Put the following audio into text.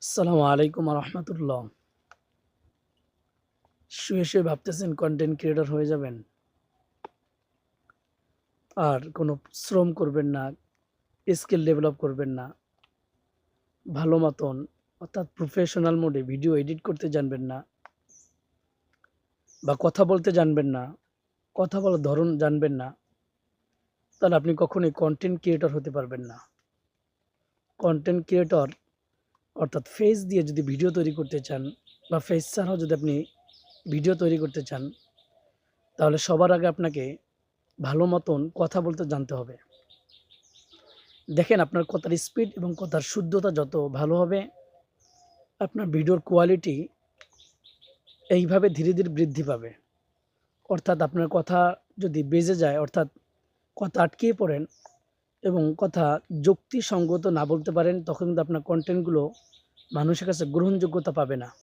আসসালামু আলাইকুম রহমতুল্লাহ। শুয়ে শুয়ে ভাবতেছেন কন্টেন্ট ক্রিয়েটর হয়ে যাবেন, আর কোনো শ্রম করবেন না, স্কিল ডেভেলপ করবেন না, ভালো মতন অর্থাৎ প্রফেশনাল মোডে ভিডিও এডিট করতে জানবেন না, বা কথা বলতে জানবেন না, কথা বলার ধরন জানবেন না, তাহলে আপনি কখনোই কন্টেন্ট ক্রিয়েটর হতে পারবেন না। কন্টেন্ট ক্রিয়েটর অর্থাৎ ফেস দিয়ে যদি ভিডিও তৈরি করতে চান, বা ফেস ছাড়াও যদি আপনি ভিডিও তৈরি করতে চান, তাহলে সবার আগে আপনাকে ভালো মতন কথা বলতে জানতে হবে। দেখেন, আপনার কথার স্পিড এবং কথার শুদ্ধতা যত ভালো হবে, আপনার ভিডিওর কোয়ালিটি এইভাবে ধীরে ধীরে বৃদ্ধি পাবে। অর্থাৎ আপনার কথা যদি বেজে যায়, অর্থাৎ কথা আটকিয়ে পড়েন এবং কথা যুক্তিসঙ্গত না বলতে পারেন, তখন কিন্তু আপনার কন্টেন্টগুলো মানুষের কাছে গ্রহণযোগ্যতা পাবে না।